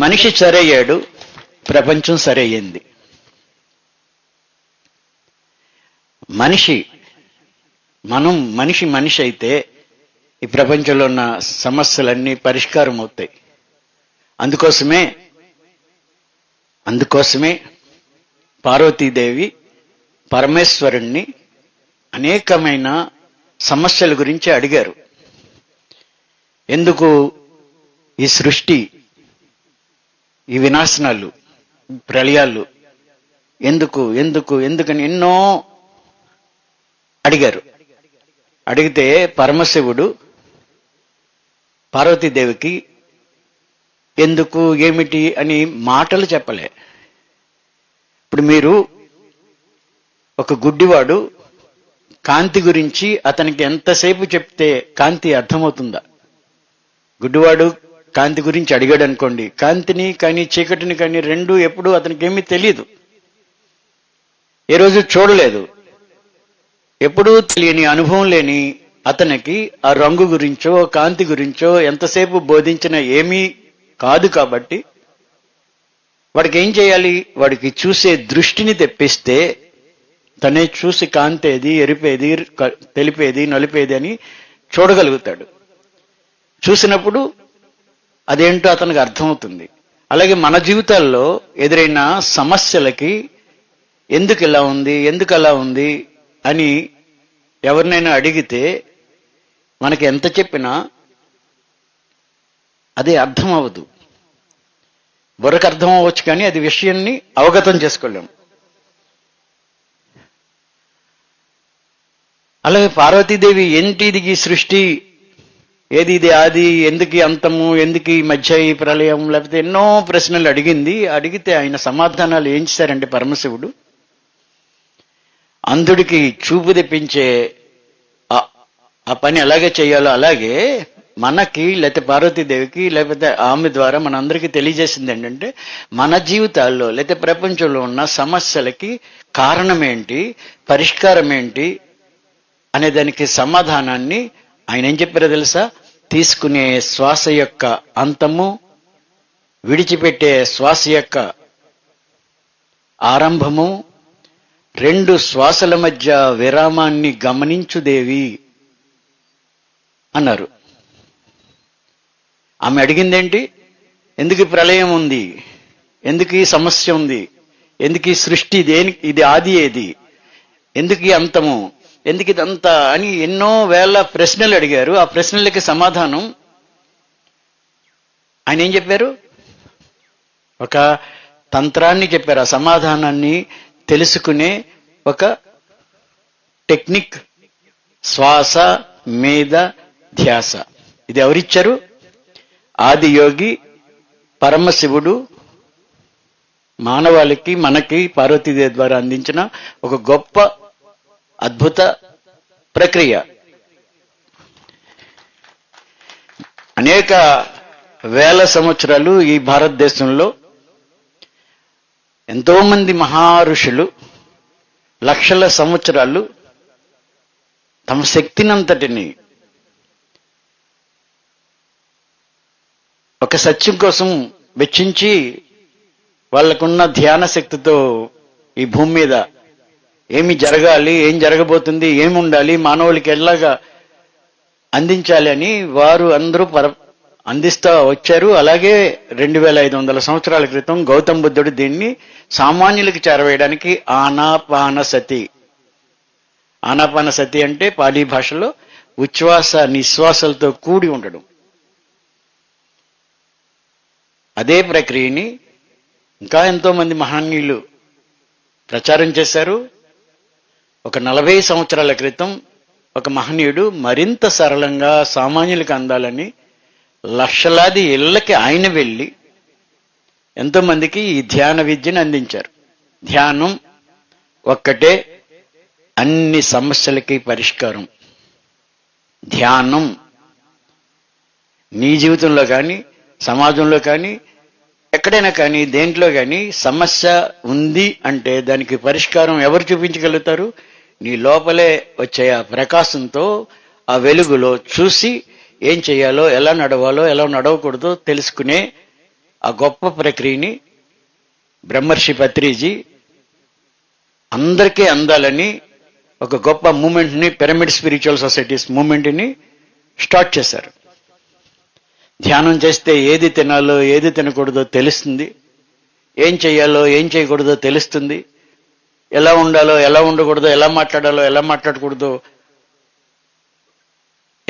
మనిషి సరయ్యాడు, ప్రపంచం సరయ్యింది. మనిషి అయితే ఈ ప్రపంచంలో ఉన్న సమస్యలన్నీ పరిష్కారం అవుతాయి. అందుకోసమే పార్వతీదేవి పరమేశ్వరుణ్ణి అనేకమైన సమస్యల గురించి అడిగారు. ఎందుకు ఈ సృష్టి, ఈ వినాశనాలు, ప్రళయాలు ఎందుకని ఎన్నో అడిగారు. అడిగితే పరమశివుడు పార్వతీదేవికి ఎందుకు, ఏమిటి అని మాటలు చెప్పలే. ఇప్పుడు మీరు ఒక గుడ్డివాడు కాంతి గురించి అతనికి ఎంతసేపు చెప్తే కాంతి అర్థమవుతుందా? గుడ్డివాడు కాంతి గురించి అడిగాడు అనుకోండి, కాంతిని కానీ చీకటిని కానీ రెండు ఎప్పుడు అతనికి ఏమీ తెలియదు, ఏ రోజు చూడలేదు. ఎప్పుడూ తెలియని, అనుభవం లేని అతనికి ఆ రంగు గురించో కాంతి గురించో ఎంతసేపు బోధించినా ఏమీ కాదు. కాబట్టి వాడికి ఏం చేయాలి? వాడికి చూసే దృష్టిని తెప్పిస్తే తనే చూసి కాంతేది, ఎరిపేది, తెలిపేది, నలిపేది అని చూడగలుగుతాడు. చూసినప్పుడు అదేంటో అతనికి అర్థమవుతుంది. అలాగే మన జీవితాల్లో ఎదురైన సమస్యలకి ఎందుకు ఇలా ఉంది, ఎందుకు అలా ఉంది అని ఎవరినైనా అడిగితే మనకి ఎంత చెప్పినా అది అర్థం అవ్వదు. బుర్రకు అర్థం అవ్వచ్చు కానీ అది విషయాన్ని అవగతం చేసుకోలేము. అలాగే పార్వతీదేవి ఏంటిది ఈ సృష్టి, ఏది ఇది ఆది, ఎందుకు అంతము, ఎందుకు ఈ మధ్య ఈ ప్రళయం, లేకపోతే ఎన్నో ప్రశ్నలు అడిగింది. అడిగితే ఆయన సమాధానాలు ఏం చేశారంటే పరమశివుడు అంధుడికి చూపు తెప్పించే ఆ పని ఎలాగే చేయాలో అలాగే మనకి, లేకపోతే పార్వతీదేవికి, లేకపోతే ఆమె ద్వారా మనందరికీ తెలియజేసింది ఏంటంటే మన జీవితాల్లో లేకపోతే ప్రపంచంలో ఉన్న సమస్యలకి కారణం ఏంటి, పరిష్కారం ఏంటి అనే దానికి సమాధానాన్ని ఆయన ఏం చెప్పారో తెలుసా? తీసుకునే శ్వాస యొక్క అంతము, విడిచిపెట్టే శ్వాస యొక్క ఆరంభము, రెండు శ్వాసల మధ్య విరామాన్ని గమనించుదేవి అన్నారు. ఆమె అడిగిందేంటి? ఎందుకు ప్రళయం ఉంది, ఎందుకు ఈ సమస్య ఉంది, ఎందుకు ఈ సృష్టి, ఇది ఆది ఏది, ఎందుకు ఈ అంతము, ఎందుకు ఇదంతా అని ఎన్నో వేల ప్రశ్నలు అడిగారు. ఆ ప్రశ్నలకి సమాధానం ఆయన ఏం చెప్పారు? ఒక తంత్రాన్ని చెప్పారు. ఆ సమాధానాన్ని తెలుసుకునే ఒక టెక్నిక్, శ్వాస మీద ధ్యాస. ఇది ఎవరిచ్చారు? ఆది యోగి పరమశివుడు మానవాళికి, మనకి పార్వతీదేవి ద్వారా అందించిన ఒక గొప్ప అద్భుత ప్రక్రియ. అనేక వేల సంవత్సరాలు ఈ భారతదేశంలో ఎంతో మంది మహారుషులు లక్షల సంవత్సరాలు తమ శక్తినంతటిని ఒక సత్యం కోసం వెచ్చించి వాళ్ళకున్న ధ్యాన శక్తితో ఈ భూమి మీద ఏమి జరగాలి, ఏం జరగబోతుంది, ఏమి ఉండాలి, మానవులకి ఎలాగా అందించాలి అని వారు అందరూ అందిస్తూ వచ్చారు. అలాగే 2500 సంవత్సరాల క్రితం గౌతమ బుద్ధుడు దీన్ని సామాన్యులకి చేరవేయడానికి ఆనాపాన సతి అంటే పాలీ భాషలో ఉచ్ఛ్వాస నిశ్వాసాలతో కూడి ఉండడం. అదే ప్రక్రియని ఇంకా ఎంతో మంది మహనీయులు ప్రచారం చేశారు. ఒక 40 సంవత్సరాల క్రితం ఒక మహనీయుడు మరింత సరళంగా సామాన్యులకు అందాలని లక్షలాది ఇళ్లకి ఆయన వెళ్ళి ఎంతో మందికి ఈ ధ్యాన విద్యను అందించారు. ధ్యానం ఒక్కటే అన్ని సమస్యలకి పరిష్కారం. ధ్యానం నీ జీవితంలో కానీ, సమాజంలో కానీ, ఎక్కడైనా కానీ, దేంట్లో కానీ సమస్య ఉంది అంటే దానికి పరిష్కారం ఎవరు చూపించగలుగుతారు? నీ లోపలే వచ్చే ఆ ప్రకాశంతో, ఆ వెలుగులో చూసి ఏం చేయాలో, ఎలా నడవాలో, ఎలా నడవకూడదో తెలుసుకునే ఆ గొప్ప ప్రక్రియని బ్రహ్మర్షి పత్రిజీ అందరికీ అందాలని ఒక గొప్ప మూమెంట్ని, పిరమిడ్ స్పిరిచువల్ సొసైటీస్ మూమెంట్ని స్టార్ట్ చేశారు. ధ్యానం చేస్తే ఏది తినాలో ఏది తినకూడదో తెలుస్తుంది, ఏం చేయాలో ఏం చేయకూడదో తెలుస్తుంది, ఎలా ఉండాలో ఎలా ఉండకూడదో, ఎలా మాట్లాడాలో ఎలా మాట్లాడకూడదో,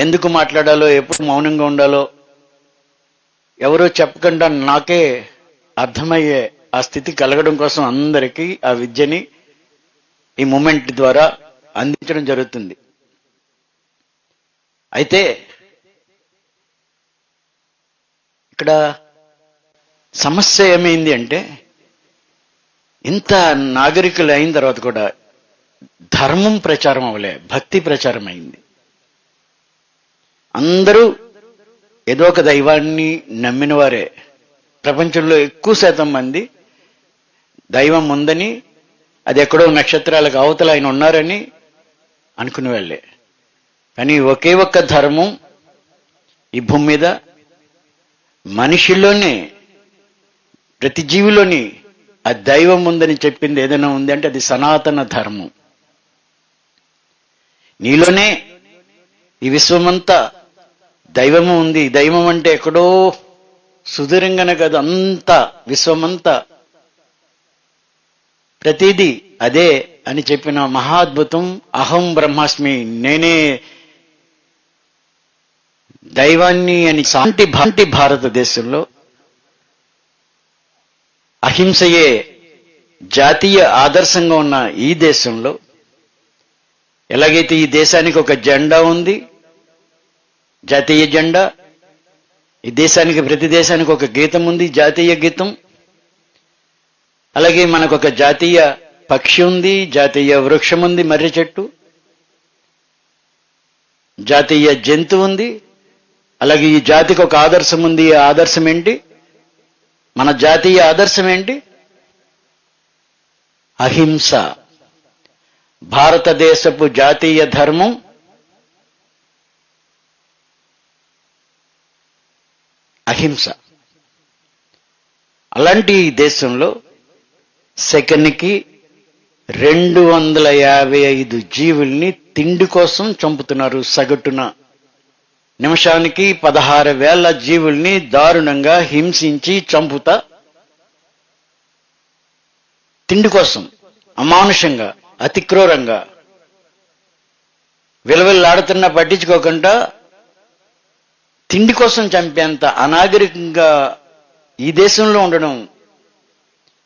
ఎందుకు మాట్లాడాలో, ఎప్పుడు మౌనంగా ఉండాలో ఎవరో చెప్పకుండా నాకే అర్థమయ్యే ఆ స్థితి కలగడం కోసం అందరికీ ఆ విద్యని ఈ మూమెంట్ ద్వారా అందించడం జరుగుతుంది. అయితే ఇక్కడ సమస్య ఏమైంది అంటే, ఇంత నాగరికులు అయిన తర్వాత కూడా ధర్మం ప్రచారం అవ్వలే, భక్తి ప్రచారం అయింది. అందరూ ఏదో ఒక దైవాన్ని నమ్మిన వారే. ప్రపంచంలో ఎక్కువ శాతం మంది దైవం ఉందని, అది ఎక్కడో నక్షత్రాలకు అవతల ఆయన ఉన్నారని అనుకునే వాళ్ళే. కానీ ఒకే ఒక్క ధర్మం ఈ భూమి మీద మనిషిలోనే, ప్రతి జీవిలోని ఆ దైవం ఉందని చెప్పింది ఏదైనా ఉంది అంటే అది సనాతన ధర్మం. నీలోనే ఈ విశ్వమంతా దైవము ఉంది. దైవం అంటే ఎక్కడో సుదూరంగానే కాదు, అంతా విశ్వమంతా ప్రతిదీ అదే అని చెప్పిన మహాద్భుతం అహం బ్రహ్మాస్మి, నేనే దైవాన్ని అని శాంతి భారతదేశంలో అహింసయే జాతీయ ఆదర్శంగా ఉన్న ఈ దేశంలో, ఎలాగైతే ఈ దేశానికి ఒక జెండా ఉంది, జాతీయ జెండా, ఈ దేశానికి ప్రతి దేశానికి ఒక గీతం ఉంది, జాతీయ గీతం, అలాగే మనకు ఒక జాతీయ పక్షి ఉంది, జాతీయ వృక్షం ఉంది, మర్రి చెట్టు, జాతీయ జంతువు ఉంది. అలాగే ఈ జాతికి ఒక ఆదర్శం ఉంది. ఈ ఆదర్శం ఏంటి? మన జాతీయ ఆదర్శం ఏంటి? అహింస. భారతదేశపు జాతీయ ధర్మం అహింస. అలాంటి ఈ దేశంలో సెకండ్కి 255 జీవుల్ని తిండి కోసం చంపుతున్నారు. సగటున నిమిషానికి 16,000 జీవుల్ని దారుణంగా హింసించి చంపుతా, తిండి కోసం అమానుషంగా, అతి క్రూరంగా, విలవిల్లాడుతున్నా పట్టించుకోకుండా తిండి కోసం చంపేంత అనాగరికంగా ఈ దేశంలో ఉండడం.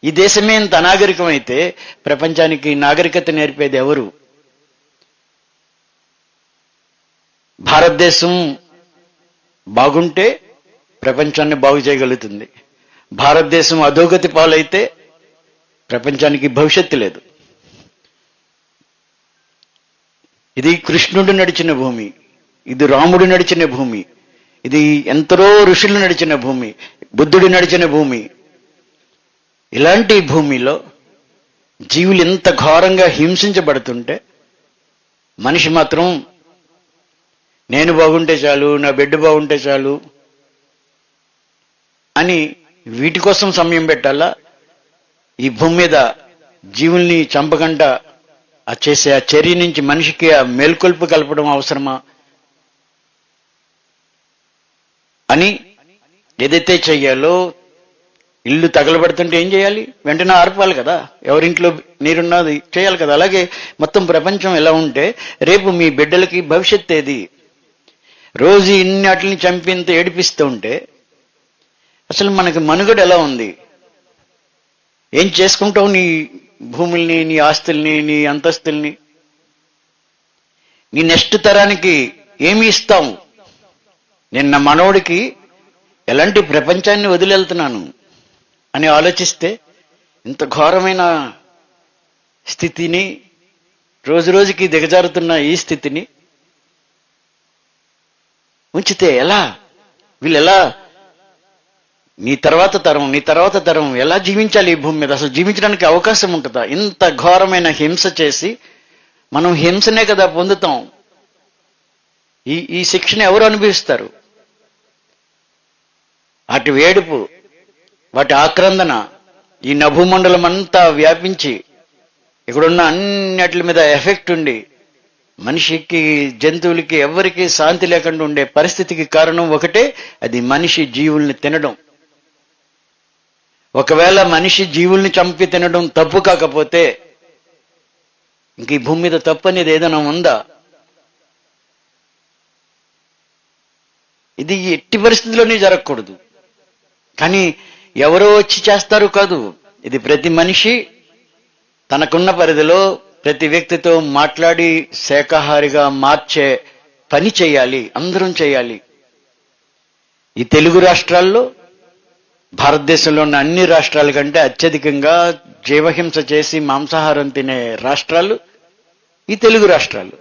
ఈ దేశమే ఇంత అనాగరికమైతే ప్రపంచానికి నాగరికత నేర్పేది ఎవరు? భారతదేశం బాగుంటే ప్రపంచాన్ని బాగు చేయగలుగుతుంది. భారతదేశం అధోగతి పాలైతే ప్రపంచానికి భవిష్యత్తు లేదు. ఇది కృష్ణుడు నడిచిన భూమి, ఇది రాముడు నడిచిన భూమి, ఇది ఎంతరో ఋషులు నడిచిన భూమి, బుద్ధుడు నడిచిన భూమి. ఇలాంటి భూమిలో జీవులు ఎంత ఘోరంగా హింసించబడుతుంటే మనిషి మాత్రం నేను బాగుంటే చాలు, నా బిడ్డ బాగుంటే చాలు అని వీటి కోసం సమయం పెట్టాలా? ఈ భూమి మీద జీవుల్ని చంపకుండా చేసే ఆ చర్య నుంచి మనిషికి ఆ మేల్కొల్పు కలపడం అవసరమా అని ఏదైతే చెయ్యాలో, ఇల్లు తగలబడుతుంటే ఏం చేయాలి? వెంటనే ఆర్పాలి కదా. ఎవరింట్లో నీరున్నది చేయాలి కదా. అలాగే మొత్తం ప్రపంచం ఎలా ఉంటే రేపు మీ బిడ్డలకి భవిష్యత్ ఏది? రోజు ఇన్ని వాటిని చంపింత ఏడిపిస్తూ ఉంటే అసలు మనకి మనుగడ ఎలా ఉంది? ఏం చేసుకుంటావు నీ భూముల్ని, నీ ఆస్తుల్ని, నీ అంతస్తుల్ని? నీ నెక్స్ట్ తరానికి ఏమి ఇస్తావు? నేను నా మనవడికి ఎలాంటి ప్రపంచాన్ని వదిలేళ్తున్నాను అని ఆలోచిస్తే ఇంత ఘోరమైన స్థితిని, రోజు రోజుకి దిగజారుతున్న ఈ స్థితిని ఉంచితే ఎలా? వీళ్ళు ఎలా, నీ తర్వాత తరం ఎలా జీవించాలి ఈ భూమి మీద? అసలు జీవించడానికి అవకాశం ఉంటుందా? ఇంత ఘోరమైన హింస చేసి మనం హింసనే కదా పొందుతాం. ఈ శిక్షణ ఎవరు అనుభవిస్తారు? అటు వేడుపు, వాటి ఆక్రందన ఈ నభూమండలం అంతా వ్యాపించి ఇక్కడున్న అన్నిటి మీద ఎఫెక్ట్ ఉండి మనిషికి జంతువులకి ఎవరికి శాంతి లేకుండా ఉండే పరిస్థితికి కారణం ఒకటే, అది మనిషి జీవుల్ని తినడం. ఒకవేళ మనిషి జీవుల్ని చంపి తినడం తప్పు కాకపోతే ఇంక ఈ భూమి మీద తప్పు అనేది ఏదైనా ఉందా? ఇది ఎట్టి పరిస్థితుల్లోనే జరగకూడదు. కానీ ఎవరో వచ్చి చేస్తారు కాదు, ఇది ప్రతి మనిషి తనకున్న పరిధిలో ప్రతి వ్యక్తితో మాట్లాడి శాకాహారిగా మార్చే పని చేయాలి, అందరం చేయాలి. ఈ తెలుగు రాష్ట్రాల్లో భారతదేశంలో ఉన్న అన్ని రాష్ట్రాల కంటే అత్యధికంగా జీవహింస చేసి మాంసాహారం తినే రాష్ట్రాలు ఈ తెలుగు రాష్ట్రాలు.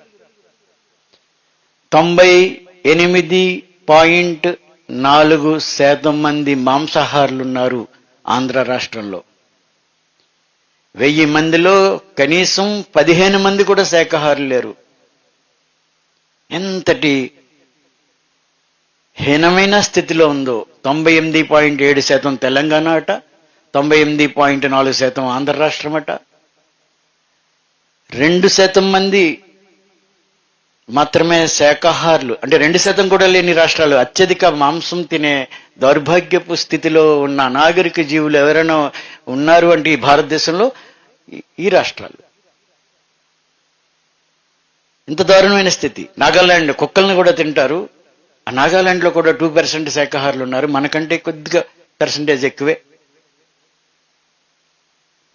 98.4% మంది మాంసాహారులు ఉన్నారు ఆంధ్ర రాష్ట్రంలో. 1000 మందిలో కనీసం 15 మంది కూడా శాకాహారులు లేరు. ఎంతటి హీనమైన స్థితిలో ఉందో. 98.7% తెలంగాణ అట, 98.4% ఆంధ్ర రాష్ట్రం అట. 2% మంది మాత్రమే శాకాహారులు, అంటే 2% కూడా లేని రాష్ట్రాలు. అత్యధిక మాంసం తినే దౌర్భాగ్యపు స్థితిలో ఉన్న అనాగరిక జీవులు ఎవరైనా ఉన్నారు అంటే ఈ భారతదేశంలో ఈ రాష్ట్రాలు. ఇంత దారుణమైన స్థితి. నాగాలాండ్ కుక్కల్ని కూడా తింటారు. ఆ నాగాలాండ్లో కూడా 2% శాకాహారులు ఉన్నారు. మనకంటే కొద్దిగా పర్సంటేజ్ ఎక్కువే.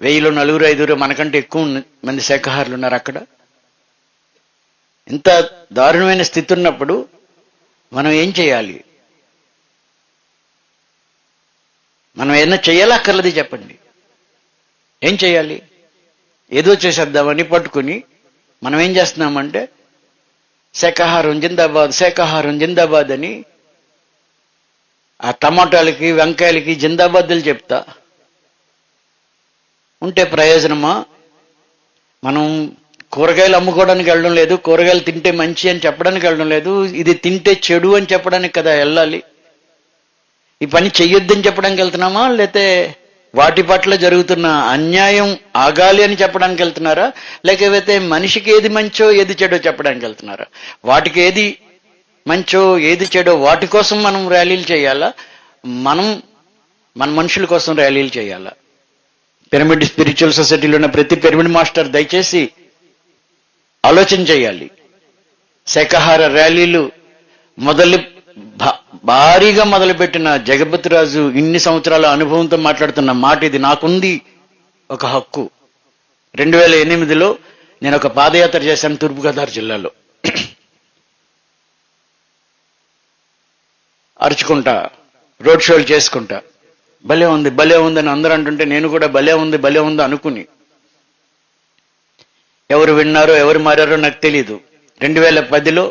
1000లో 4-5 మనకంటే ఎక్కువ మంది శాకాహారులు ఉన్నారు అక్కడ. ఇంత దారుణమైన స్థితి ఉన్నప్పుడు మనం ఏం చేయాలి? మనం ఏదైనా చేయాలక్కర్లేదు చెప్పండి. ఏం చేయాలి? ఏదో చేసేద్దామని పట్టుకుని మనం ఏం చేస్తున్నామంటే శాకాహారం జిందాబాద్, శాకాహారం జిందాబాద్ అని ఆ టమాటాలకి వంకాయలకి జిందాబాద్లు చెప్తా ఉంటే ప్రయోజనమా? మనం కూరగాయలు అమ్ముకోవడానికి వెళ్ళడం లేదు, కూరగాయలు తింటే మంచి అని చెప్పడానికి వెళ్ళడం లేదు, ఇది తింటే చెడు అని చెప్పడానికి కదా వెళ్ళాలి. ఈ పని చెయ్యొద్దని చెప్పడానికి వెళ్తున్నామా, లేతే వాటి పట్ల జరుగుతున్న అన్యాయం ఆగాలి అని చెప్పడానికి వెళ్తున్నారా, లేకపోతే మనిషికి ఏది మంచో ఏది చెడో చెప్పడానికి వెళ్తున్నారా? వాటికి ఏది మంచో ఏది చెడో వాటి కోసం మనం ర్యాలీలు చేయాలా, మనం మన మనుషుల కోసం ర్యాలీలు చేయాలా? పిరమిడ్ స్పిరిచువల్ సొసైటీలో ఉన్న ప్రతి పిరమిడ్ మాస్టర్ దయచేసి ఆలోచన చేయాలి. శాకాహార ర్యాలీలు భారీగా మొదలుపెట్టిన జగపతిరాజు ఇన్ని సంవత్సరాల అనుభవంతో మాట్లాడుతున్న మాట ఇది. నాకుంది ఒక హక్కు. 2008లో నేను ఒక పాదయాత్ర చేశాను తూర్పుగోదావరి జిల్లాలో. అరుచుకుంటా, రోడ్ షోలు చేసుకుంటా, భలే ఉంది భలే ఉందని అందరూ అంటుంటే నేను కూడా భలే ఉంది అనుకుని, ఎవరు విన్నారో ఎవరు మారారో నాకు తెలీదు. 2010లో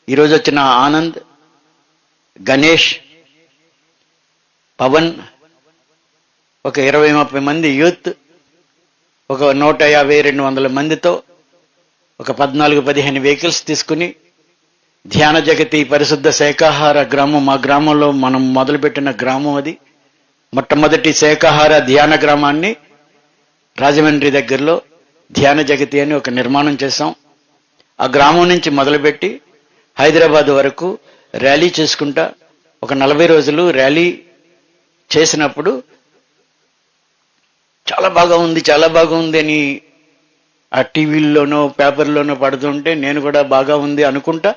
ఈరోజు వచ్చిన ఆనంద్, గణేష్, పవన్, ఒక 20-30 మంది యూత్, ఒక 150-200 మందితో ఒక 14-15 వెహికల్స్ తీసుకుని ధ్యాన జగతి పరిశుద్ధ శాకాహార గ్రామం, మా గ్రామంలో మనం మొదలుపెట్టిన గ్రామం అది. మొట్టమొదటి శాకాహార ధ్యాన గ్రామాన్ని రాజమండ్రి దగ్గరలో ధ్యాన జగతి అని ఒక నిర్మాణం చేశాం. ఆ గ్రామం నుంచి మొదలుపెట్టి హైదరాబాద్ వరకు ర్యాలీ చేసుకుంటా ఒక 40 రోజులు ర్యాలీ చేసినప్పుడు చాలా బాగా ఉంది అని ఆ టీవీల్లోనో పేపర్లోనో పడుతుంటే నేను కూడా బాగా ఉంది అనుకుంటా.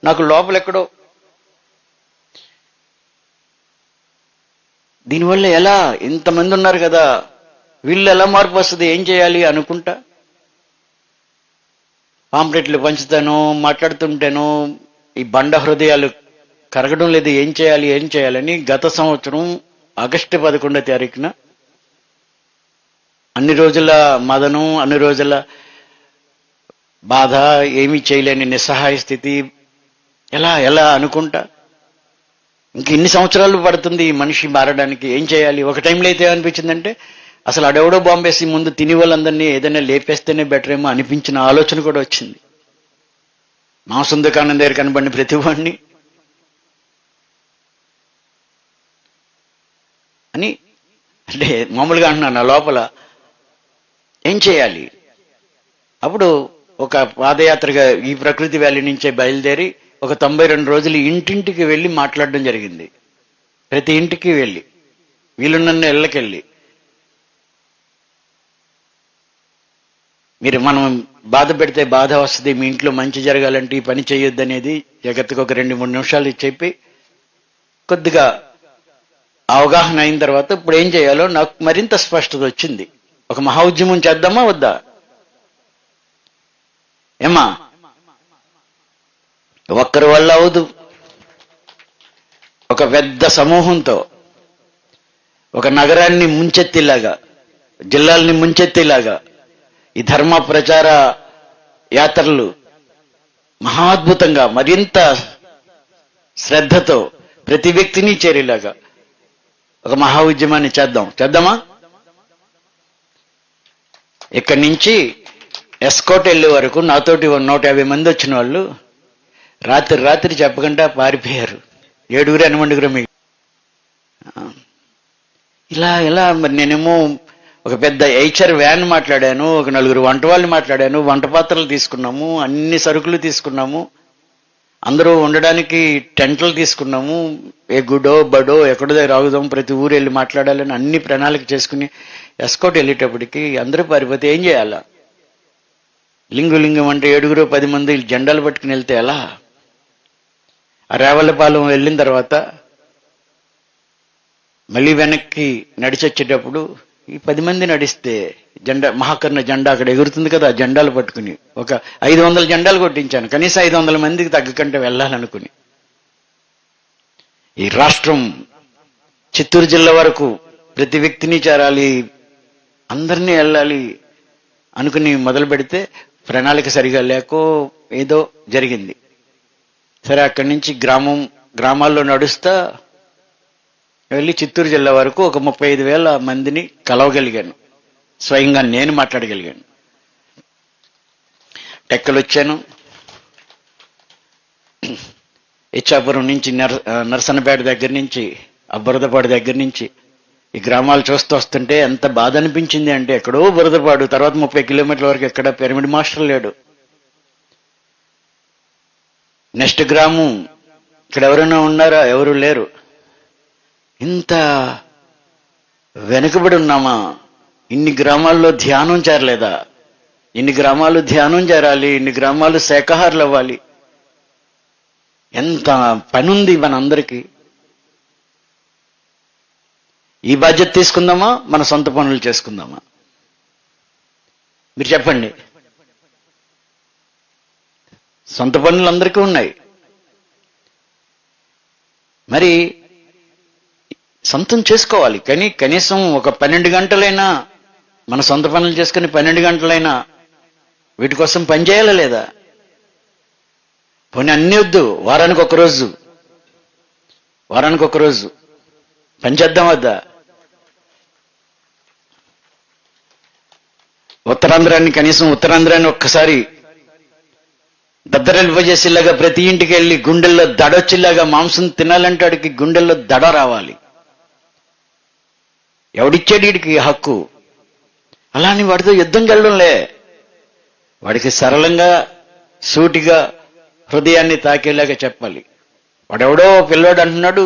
నాకు లోపల ఎక్కడో దీనివల్ల ఎలా ఇంతమంది ఉన్నారు కదా, వీళ్ళు ఎలా మార్పు వస్తుంది, ఏం చేయాలి అనుకుంటా. పాంప్లెట్లు పంచుతానో మాట్లాడుతుంటేనో ఈ బండ హృదయాలు కరగడం లేదు, ఏం చేయాలని గత సంవత్సరం ఆగస్టు 11వ తారీఖున అన్ని రోజుల మదనం, అన్ని రోజుల బాధ, ఏమీ చేయలేని నిస్సహాయ స్థితి, ఎలా అనుకుంటా ఇంక ఇన్ని సంవత్సరాలు పడుతుంది ఈ మనిషి మారడానికి, ఏం చేయాలి? ఒక టైంలో అయితే ఏమనిపించిందంటే అసలు అడెవడో బాంబేసి ముందు తిని వాళ్ళందరినీ ఏదైనా లేపేస్తేనే బెటర్ ఏమో అనిపించిన ఆలోచన కూడా వచ్చింది. మాంసం దుకాణం దగ్గర కనబడిన ప్రతి వాడిని అని అంటే మామూలుగా అంటున్నాను, నా లోపల ఏం చేయాలి? అప్పుడు ఒక పాదయాత్రగా ఈ ప్రకృతి వ్యాలీ నుంచే బయలుదేరి ఒక 92 రోజులు ఇంటింటికి వెళ్ళి మాట్లాడడం జరిగింది. ప్రతి ఇంటికి వెళ్ళి, వీలున్న ఇళ్ళకెళ్ళి, మనం బాధ పెడితే బాధ వస్తుంది, మీ ఇంట్లో మంచి జరగాలంటే ఈ పని చేయొద్దు అనేది జగత్తుకు ఒక 2-3 నిమిషాలు చెప్పి కొద్దిగా అవగాహన అయిన తర్వాత ఇప్పుడు ఏం చేయాలో నాకు మరింత స్పష్టత వచ్చింది. ఒక మహా ఉద్యమం చేద్దామా వద్దా? ఏమా? ఒక్కరి వల్ల అవదు. ఒక పెద్ద సమూహంతో, ఒక నగరాన్ని ముంచెత్తిలాగా, జిల్లాల్ని ముంచెత్తిలాగా ఈ ధర్మ ప్రచార యాత్రలు మహాద్భుతంగా మరింత శ్రద్ధతో ప్రతి వ్యక్తిని చేరేలాగా ఒక మహా ఉద్యమాన్ని చేద్దామా? ఇక్కడి నుంచి ఎస్కోట్ వెళ్ళే వరకు నాతోటి 150 మంది వచ్చిన వాళ్ళు రాత్రి చెప్పకుండా పారిపోయారు. 7 8 మీకు ఇలా మరి నేనేమో ఒక పెద్ద హెచ్ఆర్ వ్యాన్ మాట్లాడాను, ఒక 4 వంట వాళ్ళు మాట్లాడాను, వంట పాత్రలు తీసుకున్నాము, అన్ని సరుకులు తీసుకున్నాము, అందరూ ఉండడానికి టెంట్లు తీసుకున్నాము, ఏ గుడో బడో ఎక్కడో దగ్గర ఆగుదాం, ప్రతి ఊరు వెళ్ళి మాట్లాడాలని అన్ని ప్రణాళిక చేసుకుని ఎస్కోట్ వెళ్ళేటప్పటికి అందరూ పారిపోతే ఏం చేయాలా? లింగం అంటే 7 10 మంది జెండాలు పట్టుకుని వెళ్తే ఎలా? రేవలపాలెం వెళ్ళిన తర్వాత మళ్ళీ వెనక్కి నడిచొచ్చేటప్పుడు ఈ 10 మంది నడిస్తే జెండా, మహాకర్ణ జెండా అక్కడ ఎగురుతుంది కదా, జెండాలు పట్టుకుని ఒక 500 జెండాలు కొట్టించాను, కనీసం 500 మందికి తగ్గకంటే వెళ్ళాలనుకుని. ఈ రాష్ట్రం చిత్తూరు జిల్లా వరకు ప్రతి వ్యక్తిని చేరాలి, అందరినీ వెళ్ళాలి అనుకుని మొదలు పెడితే ప్రణాళిక సరిగా లేకో ఏదో జరిగింది. సరే, అక్కడి నుంచి గ్రామాల్లో నడుస్తా వెళ్ళి చిత్తూరు జిల్లా వరకు ఒక 35,000 మందిని కలవగలిగాను. స్వయంగా నేను మాట్లాడగలిగాను. టెక్కలు వచ్చాను, ఇచ్చాపురం నుంచి నరసన్నపేట దగ్గర నుంచి బురదపాడు దగ్గర నుంచి ఈ గ్రామాలు చూస్తూ వస్తుంటే ఎంత బాధ అనిపించింది అంటే, ఎక్కడో బురదపాడు, తర్వాత 30 కిలోమీటర్ల వరకు ఎక్కడ పిరమిడ్ మాస్టర్ లేడు. నెక్స్ట్ గ్రామం, ఇక్కడ ఎవరైనా ఉన్నారా? ఎవరు లేరు. ఇంత వెనుకబడి ఉన్నామా? ఇన్ని గ్రామాల్లో ధ్యానం చేరలేదా? ఇన్ని గ్రామాలు ధ్యానం చేరాలి, ఇన్ని గ్రామాలు శాఖాహారులు అవ్వాలి. ఎంత పనుంది మనందరికీ. ఈ బాధ్యత తీసుకుందామా, మన సొంత పనులు చేసుకుందామా? మీరు చెప్పండి. సొంత పనులు అందరికీ ఉన్నాయి. మరి సొంతం చేసుకోవాలి, కానీ కనీసం ఒక 12 గంటలైనా మన సొంత పనులు చేసుకుని 12 గంటలైనా వీటి కోసం పనిచేయాలా లేదా? పోనీ అన్నీ వద్దు, వారానికి ఒక రోజు పనిచేద్దాం వద్దా? ఉత్తరాంధ్రాన్ని ఒక్కసారి దద్దరిల్పజేసేలాగా ప్రతి ఇంటికి వెళ్ళి గుండెల్లో దడొచ్చేలాగా మాంసం తినాలంటే వాడికి గుండెల్లో దడ రావాలి. ఎవడిచ్చాడు వీడికి హక్కు? అలా అని వాడితో యుద్ధం వెళ్ళడంలే, వాడికి సరళంగా సూటిగా హృదయాన్ని తాకేలాగా చెప్పాలి. వాడెవడో పిల్లోడు అంటున్నాడు,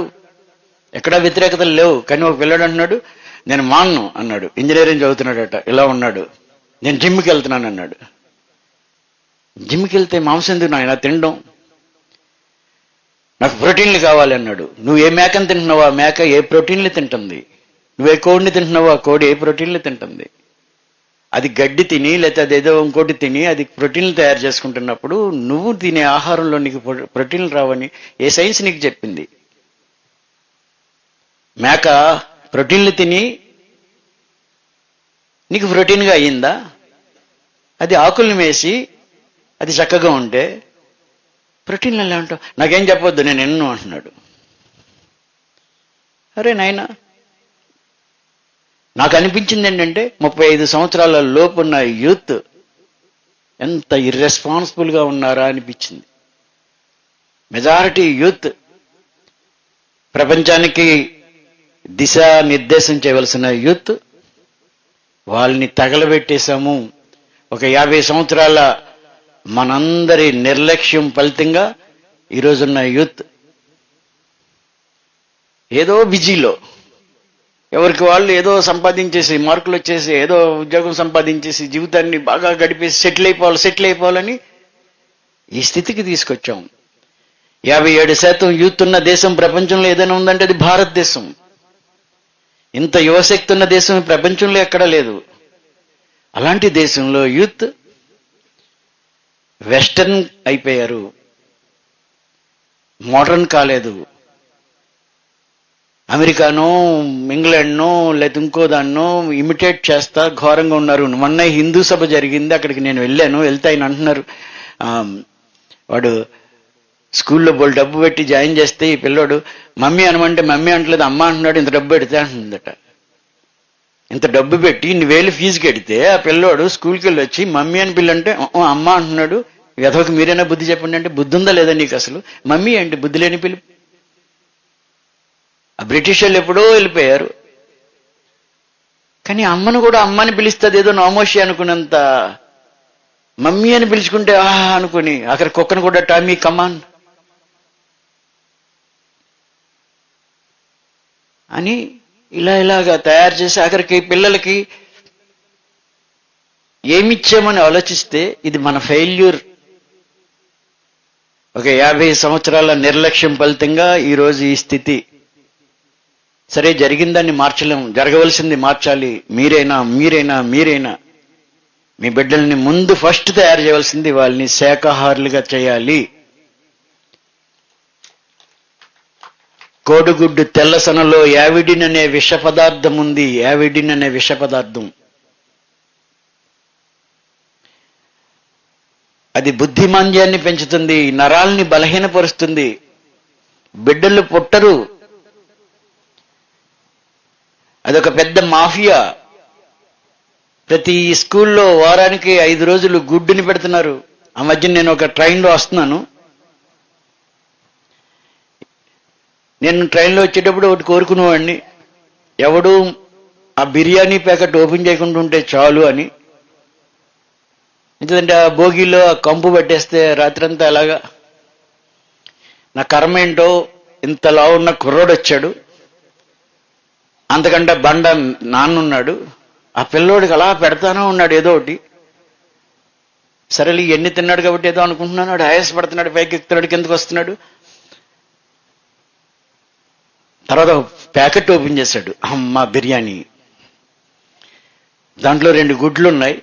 ఎక్కడా వ్యతిరేకతలు లేవు, కానీ ఒక పిల్లోడు అంటున్నాడు నేను మాన్ను అన్నాడు. ఇంజనీరింగ్ చదువుతున్నాడట, ఇలా ఉన్నాడు. నేను జిమ్కి వెళ్తున్నాను అన్నాడు. జిమ్కి వెళ్తే మాంసం ఎందుకు నాయన తినడం? నాకు ప్రోటీన్లు కావాలి అన్నాడు. నువ్వు ఏ మేకని తింటున్నావు? ఆ మేక ఏ ప్రోటీన్లు తింటుంది? నువ్వే కోడిని తింటున్నావు, ఆ కోడి ఏ ప్రోటీన్లు తింటుంది? అది గడ్డి తిని లేకపోతే అదేదో ఇంకోటి తిని అది ప్రోటీన్లు తయారు చేసుకుంటున్నప్పుడు నువ్వు తినే ఆహారంలో నీకు ప్రోటీన్లు రావని ఏ సైన్స్ నీకు చెప్పింది? మేక ప్రోటీన్లు తిని నీకు ప్రోటీన్గా అయ్యిందా? అది ఆకుల్ని వేసి అది చక్కగా ఉంటే ప్రోటీన్లు ఎలా ఉంటావు? నాకేం చెప్పొద్దు, నేను ఎన్నో అంటున్నాడు. అరే నాయనా, నాకు అనిపించింది ఏంటంటే 35 సంవత్సరాల లోపు ఉన్న యూత్ ఎంత ఇర్రెస్పాన్సిబుల్గా ఉన్నారా అనిపించింది. మెజారిటీ యూత్ ప్రపంచానికి దిశ నిర్దేశం చేయవలసిన యూత్ వాళ్ళని తగలబెట్టేశాము. ఒక 50 సంవత్సరాల మనందరి నిర్లక్ష్యం ఫలితంగా ఈరోజున్న యూత్ ఏదో బిజీలో ఎవరికి వాళ్ళు ఏదో సంపాదించేసి మార్కులు వచ్చేసి ఏదో ఉద్యోగం సంపాదించేసి జీవితాన్ని బాగా గడిపేసి సెటిల్ అయిపోవాలని ఈ స్థితికి తీసుకొచ్చాం. 57% యూత్ ఉన్న దేశం ప్రపంచంలో ఏదైనా ఉందంటే అది భారతదేశం. ఇంత యువశక్తి ఉన్న దేశం ప్రపంచంలో ఎక్కడా లేదు. అలాంటి దేశంలో యూత్ వెస్టర్న్ అయిపోయారు, మోడర్న్ కాలేదు. అమెరికానో ఇంగ్లాండ్నో లేదా ఇంకో దాన్నో ఇమిటేట్ చేస్తా ఘోరంగా ఉన్నారు. మొన్న హిందూ సభ జరిగింది, అక్కడికి నేను వెళ్ళాను. వెళ్తే ఆయన అంటున్నారు, వాడు స్కూల్లో బోల్ డబ్బు పెట్టి జాయిన్ చేస్తే ఈ పిల్లోడు మమ్మీ అనమంటే మమ్మీ అంటలేదు, అమ్మ అంటున్నాడు. ఇంత డబ్బు పెడితే అంటుందట. ఇంత డబ్బు పెట్టి 1000 ఫీజు కడితే ఆ పిల్లోడు స్కూల్కి వెళ్ళి వచ్చి మమ్మీ అని పిల్లంటే అమ్మ అంటున్నాడు. ఎదవకి మీరైనా బుద్ధి చెప్పండి అంటే, బుద్ధి ఉందా లేదా నీకు అసలు? మమ్మీ అంటే బుద్ధి లేని పిలుపు. ఆ బ్రిటిష్ వాళ్ళు ఎప్పుడో వెళ్ళిపోయారు. కానీ అమ్మను కూడా అమ్మని పిలుస్తుంది ఏదో నామోషి అనుకున్నంత, మమ్మీ అని పిలుచుకుంటే ఆహా అనుకుని అక్కడ కుక్కను కూడా టామీ కమాన్ అని ఇలాగా తయారు చేసి ఆఖరికి పిల్లలకి ఏమిచ్చామని ఆలోచిస్తే ఇది మన ఫెయిల్యూర్. ఒక 50 సంవత్సరాల నిర్లక్ష్యం ఫలితంగా ఈరోజు ఈ స్థితి. సరే, జరిగిందాన్ని మార్చలేం, జరగవలసింది మార్చాలి. మీరైనా మీ బిడ్డల్ని ముందు ఫస్ట్ తయారు చేయవలసింది వాళ్ళని శాకాహారులుగా చేయాలి. కోడిగుడ్డు తెల్లసనలో యావిడిన్ అనే విష పదార్థం ఉంది. యావిడిన్ అనే విష పదార్థం అది బుద్ధిమాంద్యాన్ని పెంచుతుంది, నరాల్ని బలహీనపరుస్తుంది. బిడ్డలు పుట్టరు. అదొక పెద్ద మాఫియా. ప్రతి స్కూల్లో వారానికి 5 రోజులు గుడ్డుని పెడుతున్నారు. ఆ మధ్య నేను ఒక ట్రైన్లో వస్తున్నాను. నేను ట్రైన్లో వచ్చేటప్పుడు ఒకటి కోరుకునేవాడిని, ఎవడు ఆ బిర్యానీ ప్యాకెట్ ఓపెన్ చేయకుండా ఉంటే చాలు అని. ఎందుకంటే ఆ భోగిలో ఆ కంపు పట్టేస్తే రాత్రంతా అలాగా. నా కర్మ ఏంటో, ఇంతలా ఉన్న కుర్రోడు వచ్చాడు, అంతకంటే బండ నాన్నున్నాడు. ఆ పిల్లోడికి అలా పెడతానే ఉన్నాడు ఏదో ఒకటి. సరేలే ఎన్ని తిన్నాడు కాబట్టి ఏదో అనుకుంటున్నాడు. వాడు ఆయాసపడుతున్నాడు, పైకి ఎక్కుతున్నాడు, కిందకు వస్తున్నాడు. తర్వాత ప్యాకెట్ ఓపెన్ చేశాడు, అమ్మ బిర్యానీ. దాంట్లో 2 గుడ్లు ఉన్నాయి.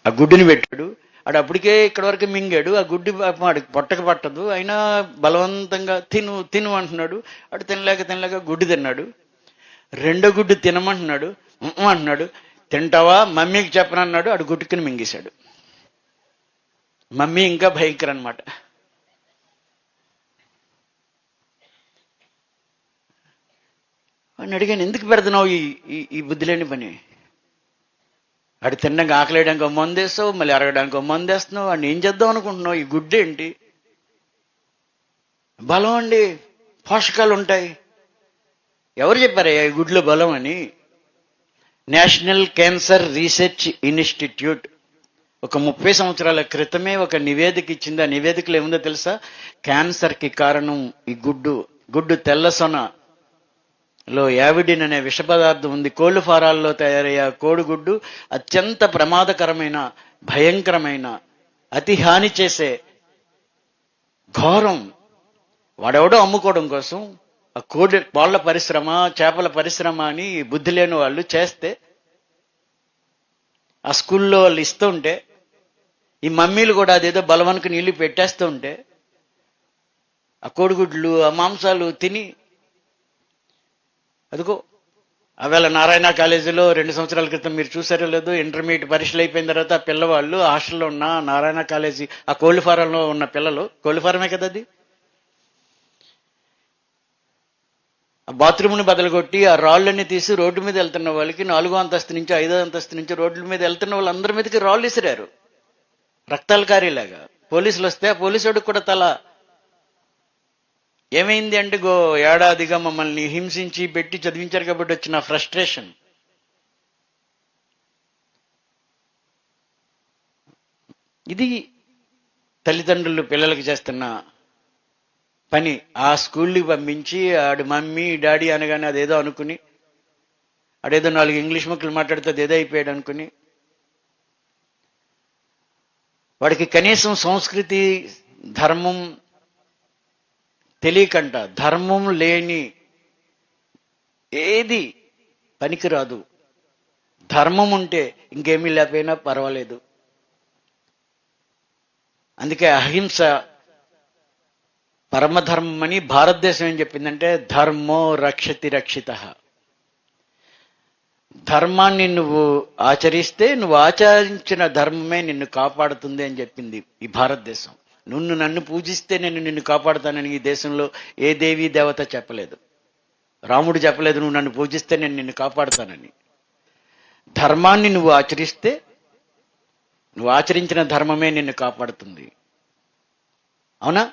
ఆ గుడ్డుని పెట్టాడు. ఆడు అప్పటికే ఇక్కడ వరకు మింగాడు. ఆ గుడ్డు వాడికి పొట్టకు పట్టదు, అయినా బలవంతంగా తిను అంటున్నాడు. వాడు తినలేక గుడ్డు తిన్నాడు. 2వ గుడ్డు తినమంటున్నాడు, అంటున్నాడు. తింటావా, మమ్మీకి చెప్పనన్నాడు. ఆడు గుట్టుకుని మింగేశాడు. మమ్మీ ఇంకా భయంకర అనమాట. వాడిని అడిగాను, ఎందుకు పెడుతున్నావు ఈ బుద్ధి లేని పని? వాడు తిన్నాక ఆకలేయడానికి ఒక మందు వేస్తావు, మళ్ళీ అరగడానికి ఒక మందు వేస్తున్నావు. వాడిని ఏం చేద్దాం అనుకుంటున్నావు? ఈ గుడ్డు ఏంటి? బలం అండి, పోషకాలు ఉంటాయి. ఎవరు చెప్పారయ్యా ఈ గుడ్లో బలం అని? నేషనల్ క్యాన్సర్ రీసెర్చ్ ఇన్స్టిట్యూట్ ఒక 30 సంవత్సరాల క్రితమే ఒక నివేదిక ఇచ్చింది. ఆ నివేదికలో ఏముందో తెలుసా? క్యాన్సర్కి కారణం ఈ గుడ్డు తెల్లసొనలో యావిడిన్ అనే విష పదార్థం ఉంది. కోళ్ళు ఫారాల్లో తయారయ్యే కోడిగుడ్డు అత్యంత ప్రమాదకరమైన, భయంకరమైన, అతి హాని చేసే ఘోరం. వాడెవడో అమ్ముకోవడం కోసం ఆ కోళ్ళ పరిశ్రమ, చేపల పరిశ్రమ అని బుద్ధి లేని వాళ్ళు చేస్తే ఆ స్కూల్లో వాళ్ళు ఇస్తూ ఉంటే, ఈ మమ్మీలు కూడా అదేదో బలవనికి నీళ్లు పెట్టేస్తూ ఉంటే, ఆ కోడిగుడ్లు, ఆ మాంసాలు తిని అదిగో అవేళ నారాయణ కాలేజీలో 2 సంవత్సరాల క్రితం మీరు చూసారో లేదో, ఇంటర్మీడియట్ పరీక్షలు అయిపోయిన తర్వాత ఆ పిల్లవాళ్ళు హాస్టల్లో ఉన్న నారాయణ కాలేజీ ఆ కోళ్ళ ఫారంలో ఉన్న పిల్లలు, కోళ్ళ ఫారమే కదా అది, ఆ బాత్రూమ్ని బదలగొట్టి ఆ రాళ్ళన్నీ తీసి రోడ్డు మీద వెళ్తున్న వాళ్ళకి 4వ అంతస్తు నుంచి 5వ అంతస్తు నుంచి రోడ్ల మీద వెళ్తున్న వాళ్ళందరి మీదకి రాళ్ళు విసిరారు రక్తాలు కారేలాగా. పోలీసులు వస్తే ఆ పోలీసుడికి కూడా తల ఏమైంది అంటే ఏడాదిగా మమ్మల్ని హింసించి పెట్టి చదివించారు కాబట్టి వచ్చిన ఫ్రస్ట్రేషన్. ఇది తల్లిదండ్రులు పిల్లలకి చేస్తున్న పని. ఆ స్కూల్కి పంపించి ఆడి మమ్మీ డాడీ అనగానే అదేదో అనుకుని, ఆడేదో 4 ఇంగ్లీష్ ముక్కలు మాట్లాడితే అదేదో అయిపోయాడు అనుకుని, వాడికి కనీసం సంస్కృతి ధర్మం తెలియకంట, ధర్మం లేని ఏది పనికిరాదు. ధర్మం ఉంటే ఇంకేమీ లేకపోయినా పర్వాలేదు. అందుకే అహింస పరమధర్మం అని భారతదేశం ఏం చెప్పిందంటే, ధర్మో రక్షతి రక్షిత. ధర్మాన్ని నువ్వు ఆచరిస్తే నువ్వు ఆచరించిన ధర్మమే నిన్ను కాపాడుతుంది అని చెప్పింది ఈ భారతదేశం. నువ్వు నన్ను పూజిస్తే నేను నిన్ను కాపాడుతానని ఈ దేశంలో ఏ దేవీ దేవత చెప్పలేదు. రాముడు చెప్పలేదు నువ్వు నన్ను పూజిస్తే నేను నిన్ను కాపాడుతానని. ధర్మాన్ని నువ్వు ఆచరిస్తే నువ్వు ఆచరించిన ధర్మమే నిన్ను కాపాడుతుంది. అవునా?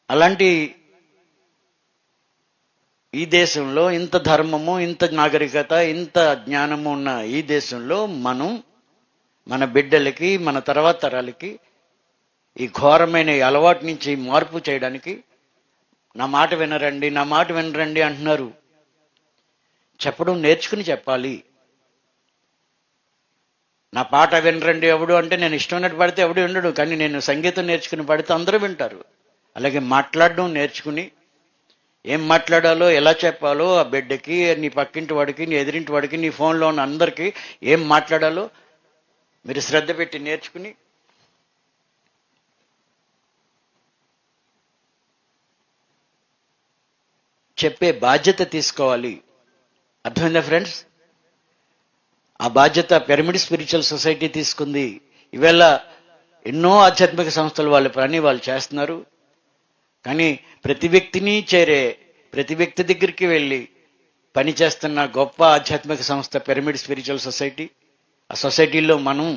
అలాంటి ఈ దేశంలో ఇంత ధర్మము, ఇంత నాగరికత, ఇంత జ్ఞానము ఉన్న ఈ దేశంలో మనం మన బిడ్డలకి, మన తర్వాత తరాలకి ఈ ఘోరమైన ఈ అలవాటు నుంచి మార్పు చేయడానికి నా మాట వినరండి, నా మాట వినరండి అంటున్నారు. చెప్పడం నేర్చుకుని చెప్పాలి. నా పాట వినరండి ఎవడు అంటే నేను ఇష్టమైనట్టు పడితే ఎవడు వినడు, కానీ నేను సంగీతం నేర్చుకుని పడితే అందరూ వింటారు. అలాగే మాట్లాడడం నేర్చుకుని ఏం మాట్లాడాలో, ఎలా చెప్పాలో ఆ బిడ్డకి, నీ పక్కింటి వాడికి, నీ ఎదిరింటి వాడికి, నీ ఫోన్లో ఉన్న అందరికీ ఏం మాట్లాడాలో మీరు శ్రద్ధ పెట్టి నేర్చుకుని చెప్పే బాధ్యత తీసుకోవాలి. అర్థమైందా ఫ్రెండ్స్? ఆ బాధ్యత పిరమిడ్ స్పిరిచువల్ సొసైటీ తీసుకుంది. ఈవేళ ఎన్నో ఆధ్యాత్మిక సంస్థలు వాళ్ళ పని వాళ్ళు చేస్తున్నారు. కానీ ప్రతి వ్యక్తిని చేరే, ప్రతి వ్యక్తి దగ్గరికి వెళ్ళి పని చేస్తున్న గొప్ప ఆధ్యాత్మిక సంస్థ పిరమిడ్ స్పిరిచువల్ సొసైటీ. ఆ సొసైటీలో మనం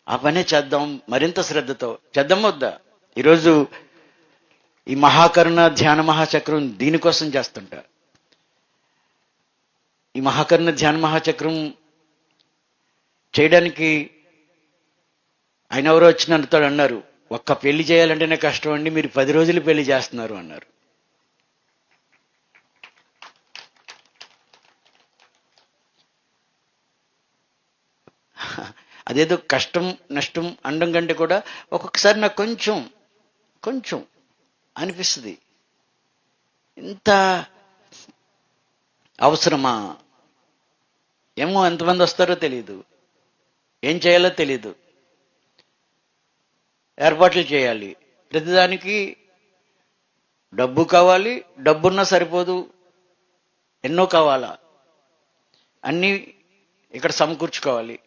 ఆ పనే చేద్దాం, మరింత శ్రద్ధతో చేద్దాం. వద్దా? ఈరోజు ఈ మహాకరుణ ధ్యాన మహాచక్రం దీనికోసం చేస్తుంటా. ఈ మహాకరుణ ధ్యాన మహాచక్రం చేయడానికి ఆయన ఎవరో వచ్చి నన్నుతో అన్నారు, ఒక్క పెళ్లి చేయాలంటేనే కష్టం అండి, మీరు 10 రోజులు పెళ్లి చేస్తున్నారు అన్నారు. అదేదో కష్టం నష్టం అనడం కంటే కూడా ఒక్కొక్కసారి నాకు కొంచెం అనిపిస్తుంది, ఇంత అవసరమా? ఏమో ఎంతమంది వస్తారో తెలియదు, ఏం చేయాలో తెలీదు, ఏర్పాట్లు చేయాలి. ప్రతిదానికి డబ్బు కావాలి, డబ్బున్నా సరిపోదు, ఎన్నో కావాలా, అన్నీ ఇక్కడ సమకూర్చుకోవాలి.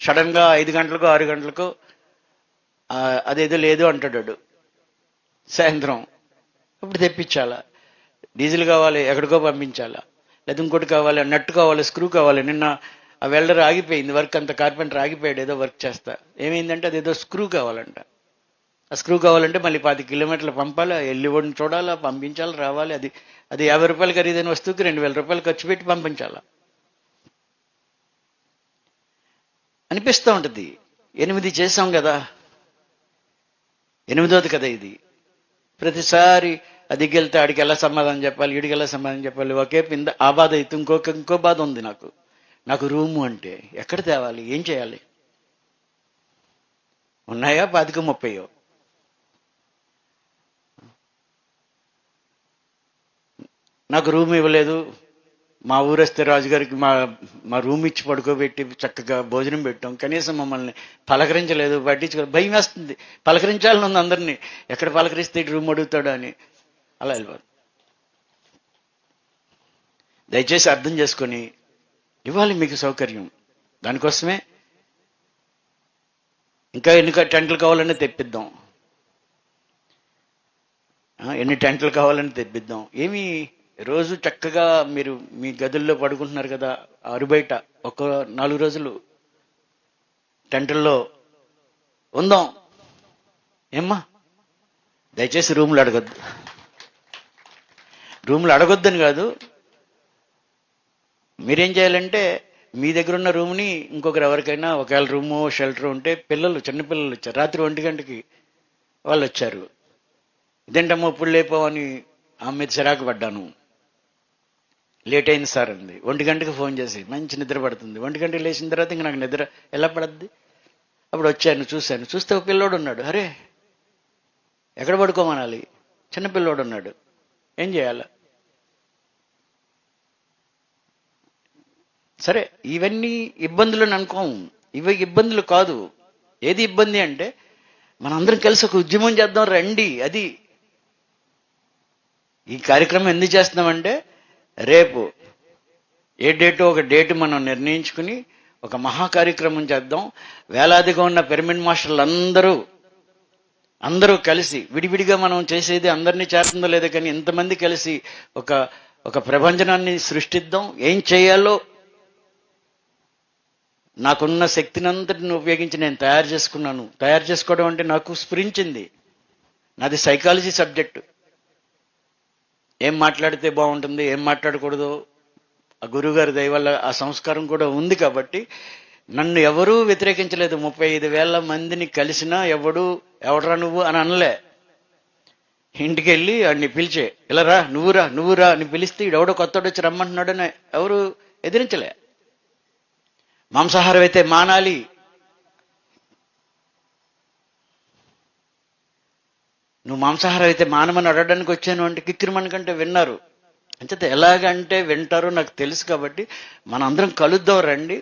సడన్గా 5 గంటలకో 6 గంటలకో అదేదో లేదు అంటాడు సాయంత్రం, ఇప్పుడు తెప్పించాలా, డీజిల్ కావాలి, ఎక్కడికో పంపించాలా, లేదా ఇంకోటి కావాలి, నట్టు కావాలి, స్క్రూ కావాలి. నిన్న ఆ వెల్డర్ ఆగిపోయింది వర్క్ అంతా, కార్పెంటర్ ఆగిపోయాడు ఏదో వర్క్ చేస్తా. ఏమైందంటే అదేదో స్క్రూ కావాలంట. ఆ స్క్రూ కావాలంటే మళ్ళీ 10 కిలోమీటర్లు పంపాలి, వెళ్ళి ఒడిని చూడాలా, పంపించాలి, రావాలి. అది 50 రూపాయలు ఖరీదైన వస్తువుకి 2000 రూపాయలు ఖర్చు పెట్టి పంపించాలా అనిపిస్తూ ఉంటుంది. 8 చేసాం కదా, 8వది కదా ఇది. ప్రతిసారి అది వెళ్తే ఆడికి ఎలా సమాధానం చెప్పాలి, ఈడికి ఎలా సమాధానం చెప్పాలి, ఒకే పింద ఆ బాధ అయితే ఇంకో బాధ ఉంది నాకు రూము అంటే ఎక్కడ తేవాలి, ఏం చేయాలి? ఉన్నాయా 25-30? నాకు రూమ్ ఇవ్వలేదు, మా ఊరొస్తే రాజుగారికి మా రూమ్ ఇచ్చి పడుకోబెట్టి చక్కగా భోజనం పెట్టాం, కనీసం మమ్మల్ని పలకరించలేదు, పట్టించుకో, భయం వేస్తుంది. పలకరించాలని ఉంది అందరినీ, ఎక్కడ పలకరిస్తే రూమ్ అడుగుతాడు అని. అలా వెళ్ళిపోదు. దయచేసి అర్థం చేసుకొని ఇవ్వాలి మీకు సౌకర్యం. దానికోసమే ఇంకా ఎన్ని టెంట్లు కావాలని తెప్పిద్దాం, ఎన్ని టెంట్లు కావాలని తెప్పిద్దాం. ఏమి రోజు చక్కగా మీరు మీ గదుల్లో పడుకుంటున్నారు కదా, అరుబయట ఒక 4 రోజులు టెంటుల్లో ఉందాం. ఏమ్మా దయచేసి రూమ్లు అడగొద్దు. రూమ్లు అడగొద్దని కాదు, మీరేం చేయాలంటే మీ దగ్గర ఉన్న రూమ్ని ఇంకొకరు ఎవరికైనా ఒకవేళ రూము షెల్టర్ ఉంటే పిల్లలు చిన్నపిల్లలు వచ్చారు, రాత్రి 1 గంటకి వాళ్ళు వచ్చారు. ఇదేంటమ్మా ఇప్పుడు లేపావని ఆమె మీద చిరాకు పడ్డాను. లేట్ అయింది సార్ అంది. 1 గంటకి ఫోన్ చేసి మంచి నిద్ర పడుతుంది. 1 గంటకి లేచిన తర్వాత ఇంక నాకు నిద్ర ఎలా పడద్ది? అప్పుడు వచ్చాను, చూశాను. చూస్తే ఒక పిల్లోడు ఉన్నాడు. అరే ఎక్కడ పడుకోమనాలి? చిన్న పిల్లోడు ఉన్నాడు. ఏం చేయాలి? సరే, ఇవన్నీ ఇబ్బందులు అనుకోము. ఇవి ఇబ్బందులు కాదు. ఏది ఇబ్బంది అంటే మనందరం కలిసి ఒక ఉద్యమం చేద్దాం రండి. అది ఈ కార్యక్రమం ఎందుకు చేస్తున్నామంటే రేపు ఏ డేటో ఒక డేట్ మనం నిర్ణయించుకుని ఒక మహా కార్యక్రమం చేద్దాం. వేలాదిగా ఉన్న పిరమిడ్ మాస్టర్లు అందరూ కలిసి, విడివిడిగా మనం చేసేది అందరినీ చేస్తుందో లేదో కానీ ఇంతమంది కలిసి ఒక ప్రభంజనాన్ని సృష్టిద్దాం. ఏం చేయాలో నాకున్న శక్తినంతటిని ఉపయోగించి నేను తయారు చేసుకున్నాను. తయారు చేసుకోవడం అంటే నాకు స్ఫురించింది. నాది సైకాలజీ సబ్జెక్టు. ఏం మాట్లాడితే బాగుంటుంది, ఏం మాట్లాడకూడదు, ఆ గురువుగారి దయ వల్ల ఆ సంస్కారం కూడా ఉంది. కాబట్టి నన్ను ఎవరూ వ్యతిరేకించలేదు. 35,000 మందిని కలిసినా ఎవడరా నువ్వు అని అనలే. ఇంటికి వెళ్ళి వాడిని పిలిచే, ఇలా రా నువ్వురా అని పిలిస్తే ఎవడో కొత్తోడు వచ్చి రమ్మంటున్నాడని ఎవరు ఎదిరించలే. మాంసాహారం అయితే మానాలి, నువ్వు మాంసాహారం అయితే మానమని అడగడానికి వచ్చాను అంటే కిక్కిరిమనకంటే విన్నారు. అంచేత ఎలాగంటే వింటారో నాకు తెలుసు. కాబట్టి మనందరం కలుద్దాం రండి.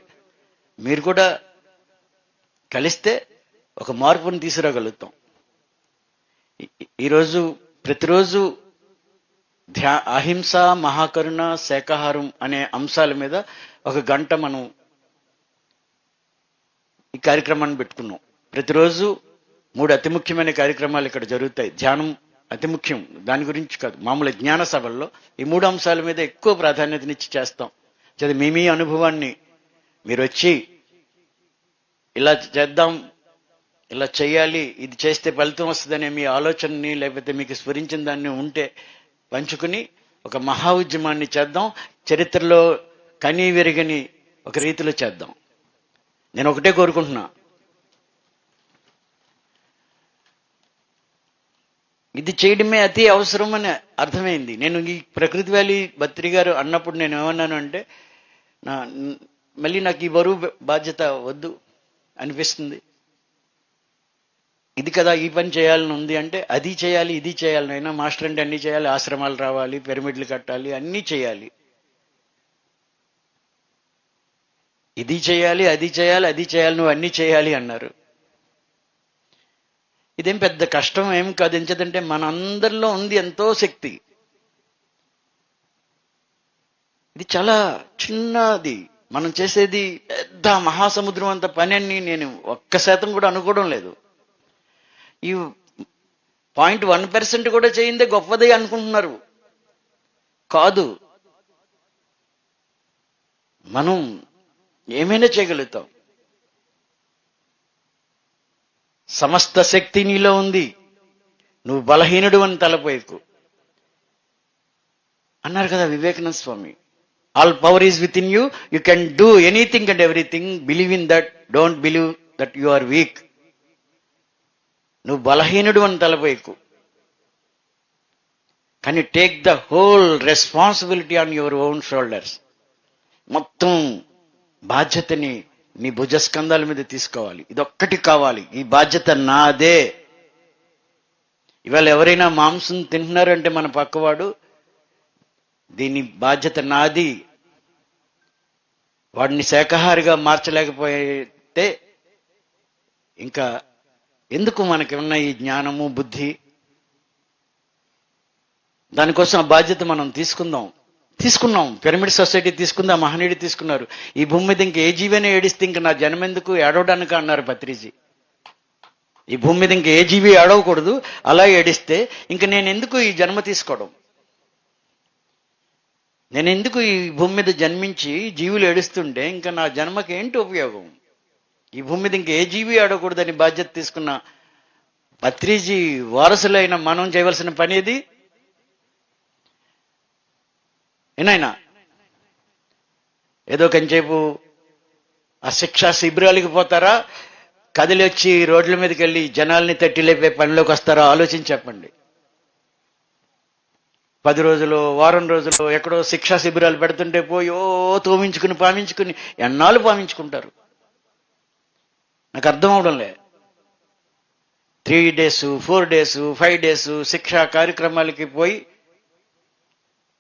మీరు కూడా కలిస్తే ఒక మార్పుని తీసుకురాగలుగుతాం. ఈరోజు ప్రతిరోజు అహింస, మహాకరుణ, శాకాహారం అనే అంశాల మీద 1 గంట మనం ఈ కార్యక్రమాన్ని పెట్టుకున్నాం. ప్రతిరోజు 3 అతి ముఖ్యమైన కార్యక్రమాలు ఇక్కడ జరుగుతాయి. ధ్యానం అతి ముఖ్యం, దాని గురించి కాదు. మామూలు జ్ఞాన సభల్లో ఈ 3 అంశాల మీద ఎక్కువ ప్రాధాన్యతనిచ్చి చేస్తాం. చదివి మీ అనుభవాన్ని మీరు వచ్చి ఇలా చేద్దాం, ఇలా చేయాలి, ఇది చేస్తే ఫలితం వస్తుందనే మీ ఆలోచనని లేకపోతే మీకు స్ఫురించిన దాన్ని ఉంటే పంచుకుని ఒక మహా ఉద్యమాన్ని చేద్దాం. చరిత్రలో కనీ విరగని ఒక రీతిలో చేద్దాం. నేను ఒకటే కోరుకుంటున్నా, ఇది చేయడమే అతి అవసరం అని అర్థమైంది. నేను ఈ ప్రకృతి వ్యాలీ భత్రి గారు అన్నప్పుడు నేను ఏమన్నాను అంటే మళ్ళీ నాకు ఈ బరువు బాధ్యత వద్దు అనిపిస్తుంది. ఇది కదా ఈ పని చేయాలని ఉంది అంటే అది చేయాలి, ఇది చేయాలి. అయినా మాస్టర్ అంటే అన్నీ చేయాలి, ఆశ్రమాలు రావాలి, పిరమిడ్లు కట్టాలి, అన్నీ చేయాలి. ఇది చేయాలి, అది చేయాలి, అది చేయాలి, నువ్వు అన్నీ చేయాలి అన్నారు. ఇదేం పెద్ద కష్టం ఏం కాదు. ఎంచేదంటే మన అందరిలో ఉంది ఎంతో శక్తి. ఇది చాలా చిన్నది. మనం చేసేది పెద్ద మహాసముద్రం అంత పని అని నేను 1% కూడా అనుకోవడం లేదు. ఈ 0.1% కూడా చేయిందే గొప్పది అనుకుంటున్నారు. కాదు, మనం ఏమైనా చేయగలుగుతాం. సమస్త శక్తి నీలో ఉంది, నువ్వు బలహీనుడు అని తలపోయకు అన్నారు కదా Vivekananda Swami. All power is within you, you can do anything and everything. Believe in that, don't believe that you are weak. నువ్వు బలహీనుడు అని తలపోయకు, కానీ take the whole responsibility on your own shoulders. మొత్తం బాధ్యతని నీ భుజస్కంధాల మీద తీసుకోవాలి. ఇదొక్కటి కావాలి, ఈ బాధ్యత నాదే. ఇవాళ ఎవరైనా మాంసం తింటున్నారంటే మన పక్కవాడు, దీని బాధ్యత నాది. వాడిని శాకాహారిగా మార్చలేకపోతే ఇంకా ఎందుకు మనకి ఉన్న ఈ జ్ఞానము, బుద్ధి? దానికోసం ఆ బాధ్యత మనం తీసుకున్నాం. పిరమిడ్ సొసైటీ తీసుకుంది, ఆ మహనీయుడు తీసుకున్నారు. ఈ భూమి మీద ఇంక ఏ జీవైనా ఏడిస్తే ఇంక నా జన్మ ఎందుకు, ఏడవడానికి అన్నారు పత్రిజీ. ఈ భూమి మీద ఇంక ఏ జీవి ఏడవకూడదు. అలా ఏడిస్తే ఇంక నేను ఎందుకు ఈ జన్మ తీసుకోవడం? నేను ఎందుకు ఈ భూమి మీద జన్మించి జీవులు ఏడుస్తుంటే ఇంకా నా జన్మకి ఏంటి ఉపయోగం? ఈ భూమి మీద ఇంక ఏ జీవి ఏడవకూడదని బాధ్యత తీసుకున్న పత్రిజీ వారసులైన మనం చేయవలసిన పని ఇది. ఏనాయనా ఏదో కొంచెంసేపు ఆ శిక్షా శిబిరాలకి పోతారా, కదిలి వచ్చి రోడ్ల మీదకి వెళ్ళి జనాల్ని తట్టి లేపే పనిలోకి వస్తారా? ఆలోచించి చెప్పండి. 10 రోజులు, వారం రోజులు ఎక్కడో శిక్షా శిబిరాలు పెడుతుంటే పోయో పామించుకుని ఎన్నాళ్ళు పామించుకుంటారు? నాకు అర్థం అవడంలే. 3 days, 4 days, 5 days శిక్షా కార్యక్రమాలకి పోయి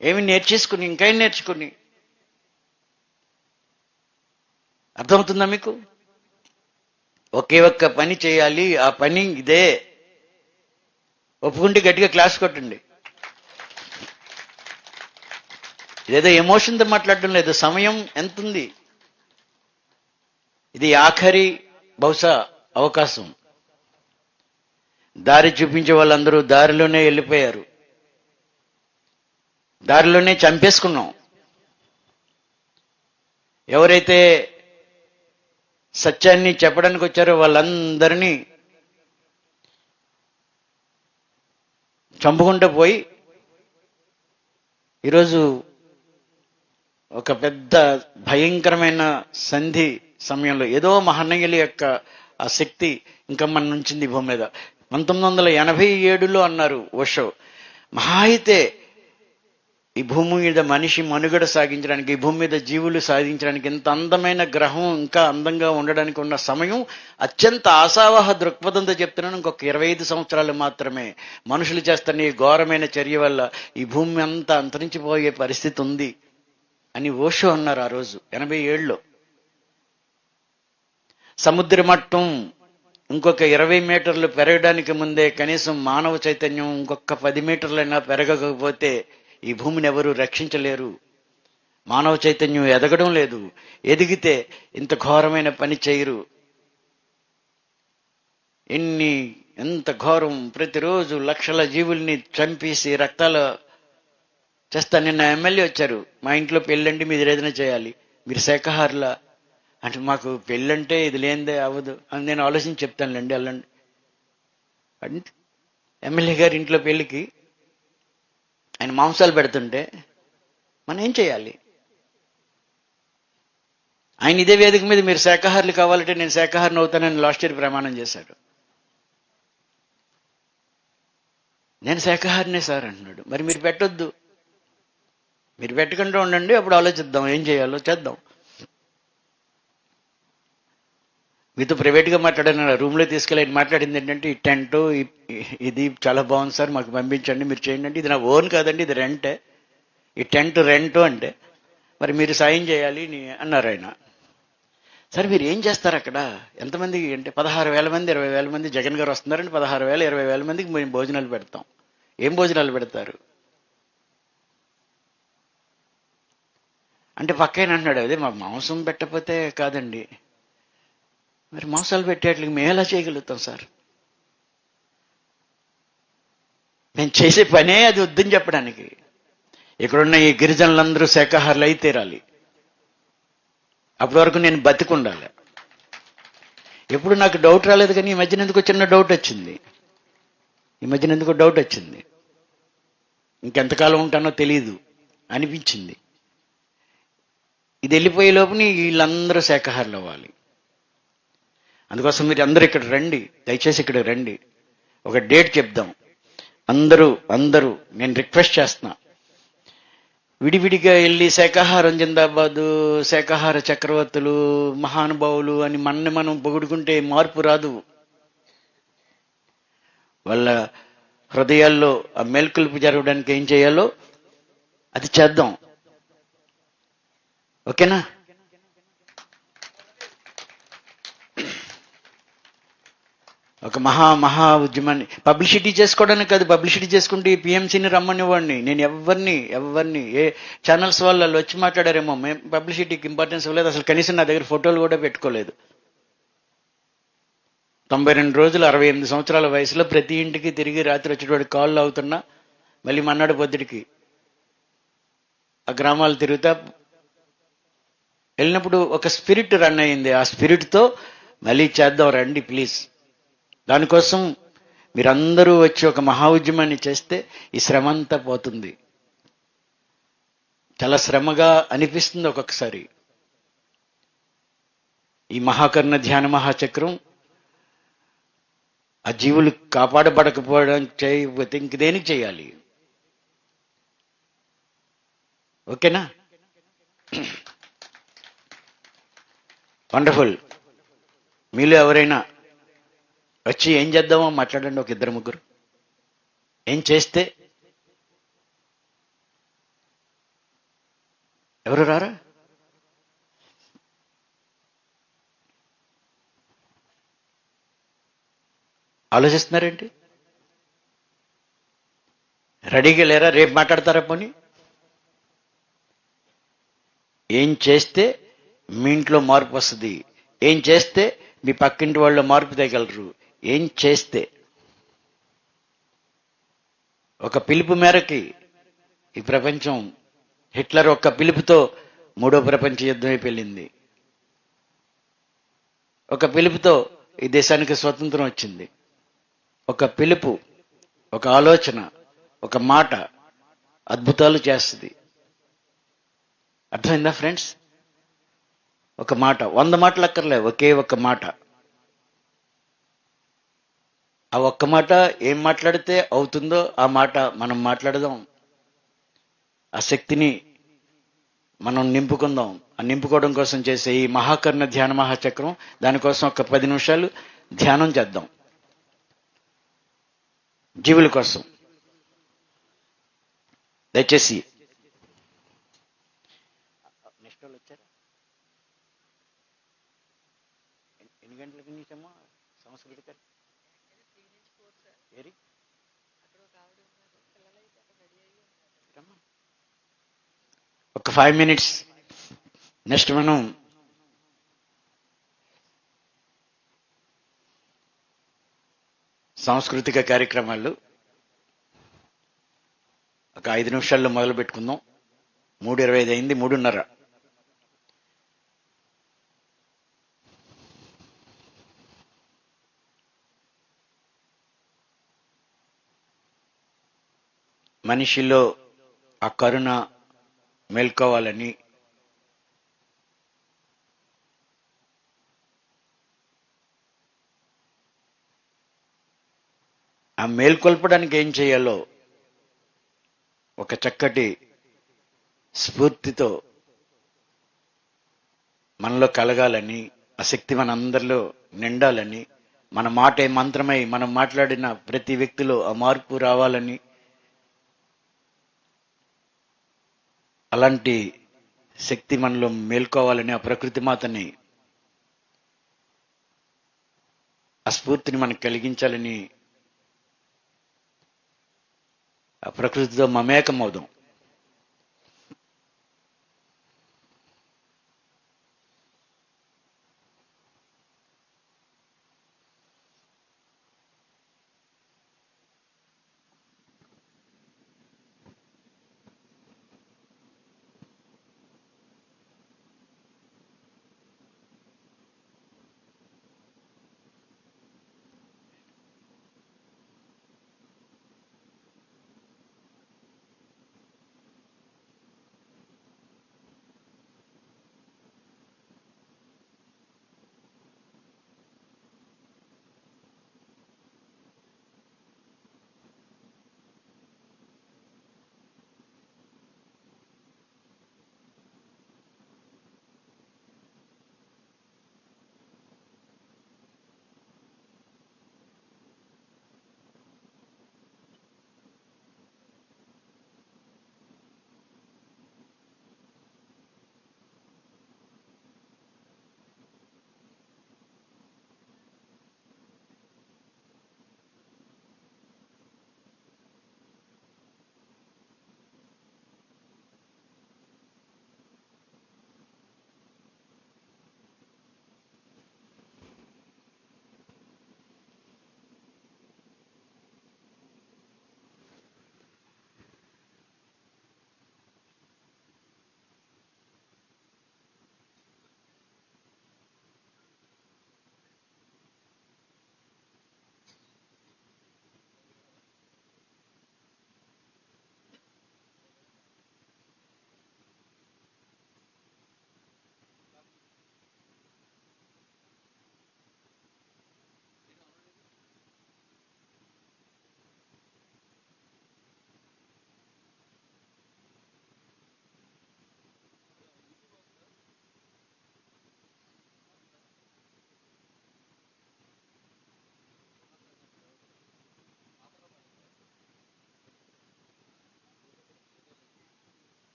ఏమి నేర్చేసుకుని ఇంకేం నేర్చుకుని, అర్థమవుతుందా మీకు? ఒకే ఒక్క పని చేయాలి, ఆ పని ఇదే. ఒప్పుకుంటే గట్టిగా క్లాస్ కొట్టండి. ఇదేదో ఎమోషన్తో మాట్లాడడం లేదు. సమయం ఎంత ఉంది? ఇది ఆఖరి బహుశా అవకాశం. దారి చూపించే వాళ్ళందరూ దారిలోనే వెళ్ళిపోయారు, దారిలోనే చంపేసుకున్నాం. ఎవరైతే సత్యాన్ని చెప్పడానికి వచ్చారో వాళ్ళందరినీ చంపుకుంటూ పోయి ఈరోజు ఒక పెద్ద భయంకరమైన సంధి సమయంలో ఏదో మహనీయుల యొక్క ఆ శక్తి ఇంకా మన నుంచింది భూమి మీద. 1987లో అన్నారు ఓషో, మహా అయితే ఈ భూమి మీద మనిషి మనుగడ సాగించడానికి, ఈ భూమి మీద జీవులు సాధించడానికి, ఇంత అందమైన గ్రహం ఇంకా అందంగా ఉండడానికి ఉన్న సమయం అత్యంత ఆశావహ దృక్పథంతో చెప్తున్నాను. ఇంకొక 25 సంవత్సరాలు మాత్రమే. మనుషులు చేస్తున్న ఈ ఘోరమైన చర్య వల్ల ఈ భూమి అంతా అంతరించిపోయే పరిస్థితి ఉంది అని ఓషో అన్నారు ఆ రోజు 87లో. సముద్ర మట్టం ఇంకొక 20 మీటర్లు పెరగడానికి ముందే కనీసం మానవ చైతన్యం ఇంకొక 10 మీటర్లైనా పెరగకపోతే ఈ భూమిని ఎవరు రక్షించలేరు. మానవ చైతన్యం ఎదగడం లేదు. ఎదిగితే ఇంత ఘోరమైన పని చేయరు. ఎంత ఘోరం! ప్రతిరోజు లక్షల జీవుల్ని చంపేసి రక్తాలు చేస్తా. నిన్న ఎమ్మెల్యే వచ్చారు, మా ఇంట్లో పెళ్ళండి, మీరు ఏదైనా చేయాలి, మీరు శాఖాహారులా అంటే, మాకు పెళ్ళంటే ఇది లేనిదే అవ్వదు అని నేను ఆలోచించి చెప్తానులేండి, వెళ్ళండి అంటే. ఎమ్మెల్యే గారి ఇంట్లో పెళ్ళికి ఆయన మాంసాలు పెడుతుంటే మనం ఏం చేయాలి? ఆయన ఇదే వేదిక మీద మీరు శాఖాహారులు కావాలంటే నేను శాఖాహారిని అవుతానని లాస్ట్ ఇయర్ ప్రమాణం చేశాడు. నేను శాఖాహారినే సార్ అంటున్నాడు. మరి మీరు పెట్టొద్దు, మీరు పెట్టకుండా ఉండండి, అప్పుడు ఆలోచిద్దాం ఏం చేయాలో చేద్దాం. మీతో ప్రైవేట్గా మాట్లాడాను, రూమ్లో తీసుకెళ్ళి మాట్లాడింది ఏంటంటే, ఈ టెంట్ ఇది చాలా బాగుంది సార్, మాకు పంపించండి, మీరు చేయండి అంటే. ఇది నా ఓన్ కాదండి, ఇది రెంటే, ఈ టెంట్ రెంట్ అంటే. మరి మీరు సాయం చేయాలి అన్నారు ఆయన. సరే మీరు ఏం చేస్తారు అక్కడ? ఎంతమంది అంటే 16,000 మంది, 20,000 మంది జగన్ గారు వస్తున్నారంటే 16,000, 20,000 మందికి మేము భోజనాలు పెడతాం. ఏం భోజనాలు పెడతారు అంటే పక్కన అంటున్నాడు, అదే మాకు మాంసం పెట్టకపోతే కాదండి. మరి మాంసాలు పెట్టేట్లకి మేము ఎలా చేయగలుగుతాం సార్? మేము చేసే పనే అది వద్దని చెప్పడానికి. ఇక్కడున్న ఈ గిరిజనులందరూ శాఖాహారులు అయి తీరాలి. అప్పటి వరకు నేను బతికుండాలి. ఎప్పుడు నాకు డౌట్ రాలేదు, కానీ ఈ మధ్యన ఎందుకు చిన్న డౌట్ వచ్చింది. ఇంకెంతకాలం ఉంటానో తెలీదు అనిపించింది. ఇది వెళ్ళిపోయే లోపుని వీళ్ళందరూ శాఖాహారులు అవ్వాలి. అందుకోసం మీరు అందరూ ఇక్కడ రండి, దయచేసి ఇక్కడ రండి, ఒక డేట్ చెప్దాం. అందరూ నేను రిక్వెస్ట్ చేస్తున్నా, విడివిడిగా వెళ్ళి శాఖాహారం జిందాబాదు, శాఖాహార చక్రవర్తులు, మహానుభావులు అని మనం పొగుడుకుంటే మార్పు రాదు. వాళ్ళ హృదయాల్లో ఆ మేల్కొల్పు జరగడానికి ఏం చేయాలో అది చేద్దాం. ఓకేనా? ఒక మహా ఉద్యమాన్ని పబ్లిసిటీ చేసుకోవడానికి కాదు. పబ్లిసిటీ చేసుకుంటే ఈ పిఎంసీని రమ్మనివ్వండి. నేను ఎవరిని ఏ ఛానల్స్ వాళ్ళు వచ్చి మాట్లాడారేమో, మేము పబ్లిసిటీకి ఇంపార్టెన్స్ ఇవ్వలేదు, అసలు కనీసం నా దగ్గర ఫోటోలు కూడా పెట్టుకోలేదు. 92 రోజులు 68 సంవత్సరాల వయసులో ప్రతి ఇంటికి తిరిగి రాత్రి వచ్చేటువంటి కాళ్ళు అవుతున్నా, మళ్ళీ మన్నాడు పొద్దుడికి ఆ గ్రామాలు తిరుగుతా వెళ్ళినప్పుడు ఒక స్పిరిట్ రన్ అయింది. ఆ స్పిరిట్తో మళ్ళీ చేద్దాం రండి ప్లీజ్. దానికోసం మీరందరూ వచ్చి ఒక మహా ఉద్యమాన్ని చేస్తే ఈ శ్రమ అంతా పోతుంది. చాలా శ్రమగా అనిపిస్తుంది ఒక్కొక్కసారి. ఈ మహాకర్ణ ధ్యాన మహాచక్రం ఆ జీవులు కాపాడబడకపోవడం చేయకపోతే ఇంక దేనికి చేయాలి? ఓకేనా? వండర్ఫుల్. మీలో ఎవరైనా వచ్చి ఏం చేద్దామో మాట్లాడండి, ఒక ఇద్దరు ముగ్గురు. ఏం చేస్తే? ఎవరు రారా? ఆలోచిస్తున్నారేంటి? రెడీగా లేరా? రేపు మాట్లాడతారా? పోనీ ఏం చేస్తే మీ ఇంట్లో మార్పు వస్తుంది? ఏం చేస్తే మీ పక్కింటి వాళ్ళు మార్పు తేగలరు? ఏం చేస్తే? ఒక పిలుపు మేరకి ఈ ప్రపంచం, హిట్లర్ ఒక్క పిలుపుతో 3వ ప్రపంచ యుద్ధం అయిపోయింది. ఒక పిలుపుతో ఈ దేశానికి స్వతంత్రం వచ్చింది. ఒక పిలుపు, ఒక ఆలోచన, ఒక మాట అద్భుతాలు చేస్తుంది. అర్థమైందా ఫ్రెండ్స్? ఒక మాట, 100 మాటలు అక్కర్లే, ఒకే ఒక్క మాట. ఆ ఒక్క మాట ఏం మాట్లాడితే అవుతుందో ఆ మాట మనం మాట్లాడదాం. ఆ శక్తిని మనం నింపుకుందాం. ఆ నింపుకోవడం కోసం చేసే ఈ మహాకర్ణ ధ్యాన మహాచక్రం, దానికోసం ఒక 10 నిమిషాలు ధ్యానం చేద్దాం. జీవుల కోసం దయచేసి. నెక్స్ట్ వాళ్ళు వచ్చారా? ఎన్ని గంటలకు నీచమ్మా సంస్కృతిక ఏరి? ఒక 5 minutes. నెక్స్ట్ మనం సాంస్కృతిక కార్యక్రమాలు ఒక 5 నిమిషాల్లో మొదలు పెట్టుకుందాం. 3:25 అయింది, 3:30. మనిషిలో ఆ కరుణ మేల్కోవాలని, ఆ మేల్కొల్పడానికి ఏం చేయాలో ఒక చక్కటి స్ఫూర్తితో మనలో కలగాలని, ఆ శక్తి మనందరిలో నిండాలని, మన మాటే మంత్రమై మనం మాట్లాడిన ప్రతి వ్యక్తిలో ఆ మార్పు రావాలని, అలాంటి శక్తి మనలో మేల్కోవాలని, ఆ ప్రకృతి మాతని, ఆ స్ఫూర్తిని మనకు కలిగించాలని, ఆ ప్రకృతితో మమేకమవుదాం.